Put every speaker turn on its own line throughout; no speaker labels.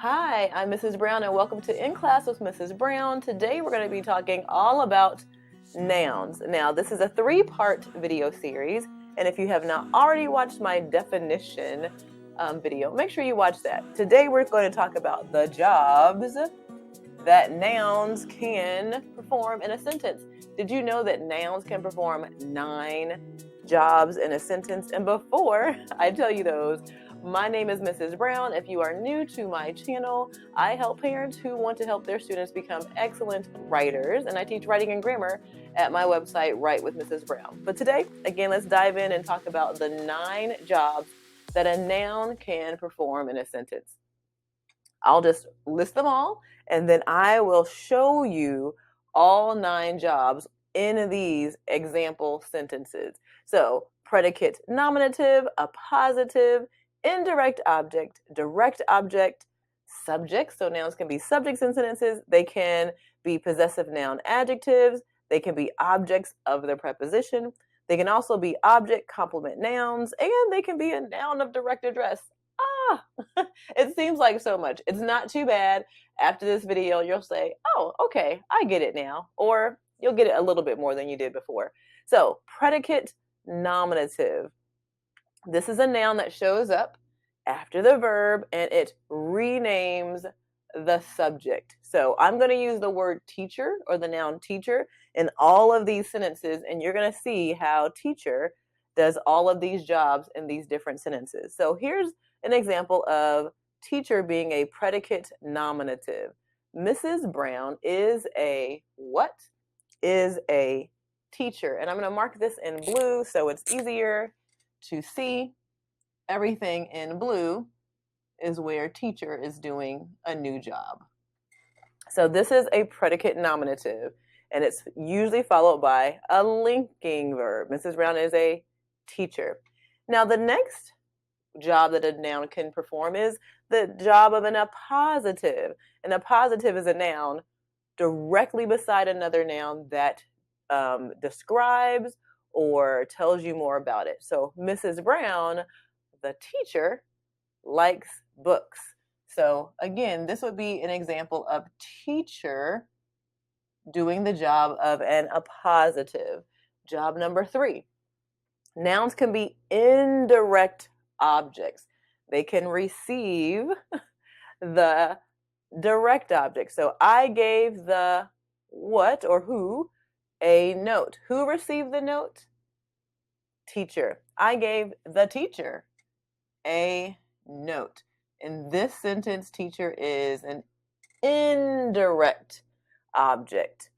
Hi, I'm Mrs. Brown and welcome to In Class with Mrs. Brown. Today we're going to be talking all about nouns. Now, this is a three-part video series, and if you have not already watched my definition video, make sure you watch that. Today we're going to talk about the jobs that nouns can perform in a sentence. Did you know that nouns can perform 9 jobs in a sentence? And before I tell you those, my name is Mrs. Brown. If you are new to my channel, I help parents who want to help their students become excellent writers, and I teach writing and grammar at my website, Write with Mrs. Brown. But today, again, let's dive in and talk about the 9 jobs that a noun can perform in a sentence. I'll just list them all, and then I will show you all 9 jobs in these example sentences. So, predicate nominative, appositive, indirect object, direct object, subjects. So, nouns can be subjects in sentences. They can be possessive noun adjectives. They can be objects of the preposition. They can also be object complement nouns, and they can be a noun of direct address. Ah, it seems like so much. It's not too bad. After this video, you'll say, oh, okay, I get it now. Or you'll get it a little bit more than you did before. So, predicate nominative. This is a noun that shows up after the verb and it renames the subject. So, I'm going to use the word teacher or the noun teacher in all of these sentences, and you're going to see how teacher does all of these jobs in these different sentences. So, here's an example of teacher being a predicate nominative. Mrs. Brown is a what? Is a teacher. And I'm going to mark this in blue so it's easier to see. Everything in blue is where teacher is doing a new job. So this is a predicate nominative, and it's usually followed by a linking verb. Mrs. Brown is a teacher. Now the next job that a noun can perform is the job of an appositive. An appositive is a noun directly beside another noun that describes or tells you more about it. So Mrs. Brown, the teacher, likes books. So again, this would be an example of teacher doing the job of an appositive. Job number 3. Nouns can be indirect objects. They can receive the direct object. So I gave the what or who a note. Who received the note? Teacher. I gave the teacher a note. In this sentence, teacher is an indirect object.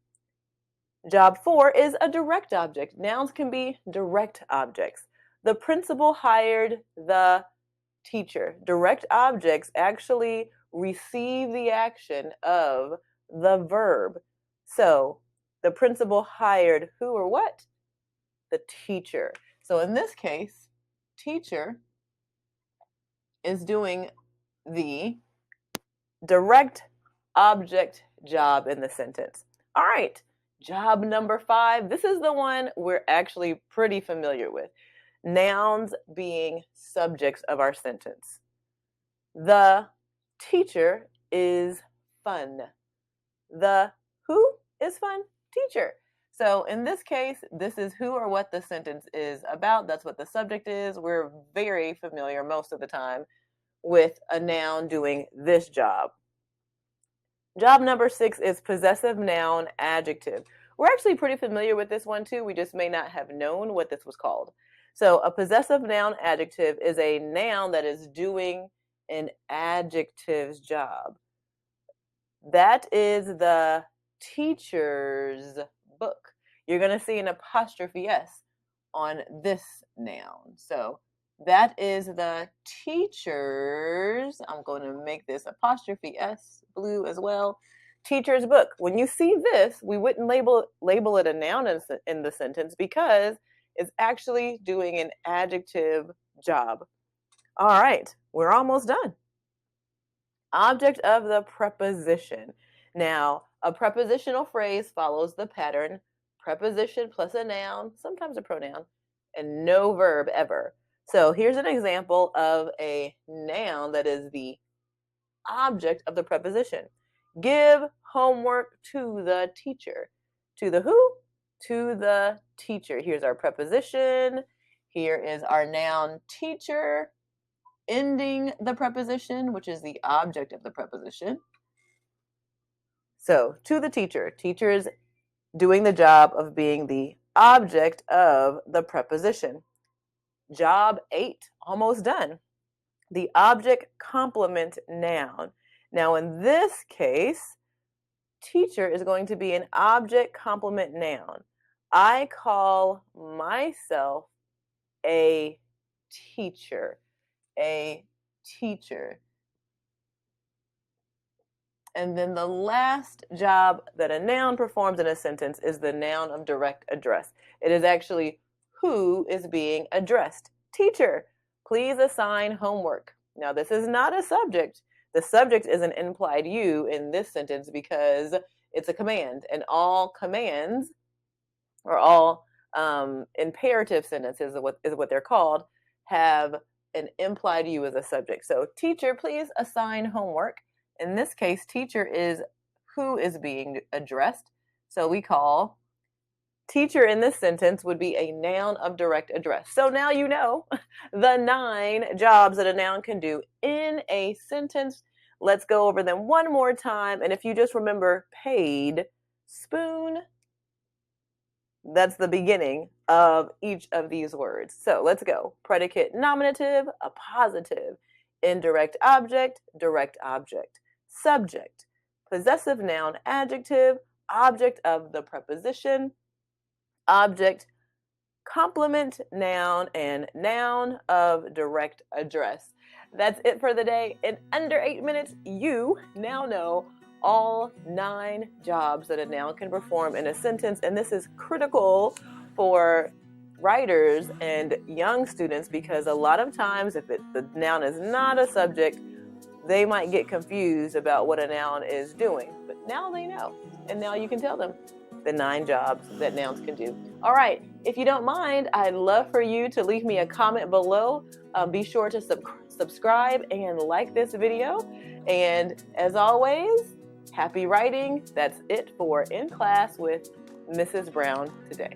Job 4 is a direct object. Nouns can be direct objects. The principal hired the teacher. Direct objects actually receive the action of the verb. So the principal hired who or what? The teacher. So in this case, teacher is doing the direct object job in the sentence. All right, job number 5. This is the one we're actually pretty familiar with. Nouns being subjects of our sentence. The teacher is fun. The who is fun? Teacher. So in this case, this is who or what the sentence is about. That's what the subject is. We're very familiar most of the time with a noun doing this job. Job number 6 is possessive noun adjective. We're actually pretty familiar with this one too. We just may not have known what this was called. So a possessive noun adjective is a noun that is doing an adjective's job. That is the teacher's book. You're going to see an apostrophe S on this noun. So that is the teacher's, I'm going to make this apostrophe S blue as well, teacher's book. When you see this, we wouldn't label it a noun in the sentence because it's actually doing an adjective job. All right, we're almost done. Object of the preposition. Now, a prepositional phrase follows the pattern preposition plus a noun, sometimes a pronoun, and no verb ever. So here's an example of a noun that is the object of the preposition. Give homework to the teacher. To the who? To the teacher. Here's our preposition. Here is our noun teacher, ending the preposition, which is the object of the preposition. So, to the teacher. Teacher is doing the job of being the object of the preposition. Job 8, almost done. The object complement noun. Now, in this case, teacher is going to be an object complement noun. I call myself a teacher. A teacher. And then the last job that a noun performs in a sentence is the noun of direct address. It is actually who is being addressed. Teacher, please assign homework. Now, this is not a subject. The subject is an implied you in this sentence because it's a command, and all commands, or all imperative sentences is what they're called, have an implied you as a subject. So, teacher, please assign homework. In this case, teacher is who is being addressed. So we call teacher in this sentence would be a noun of direct address. So now you know the 9 jobs that a noun can do in a sentence. Let's go over them one more time. And if you just remember paid, spoon, that's the beginning of each of these words. So let's go. Predicate nominative, appositive, indirect object, direct object, subject, possessive noun adjective, object of the preposition, object, complement noun, and noun of direct address. That's it for the day. In under 8 minutes, you now know all 9 jobs that a noun can perform in a sentence, and this is critical for writers and young students because a lot of times if the noun is not a subject, they might get confused about what a noun is doing. But now they know, and now you can tell them the 9 jobs that nouns can do. All right, if you don't mind, I'd love for you to leave me a comment below. Be sure to subscribe and like this video. And as always, happy writing. That's it for In Class with Mrs. Brown today.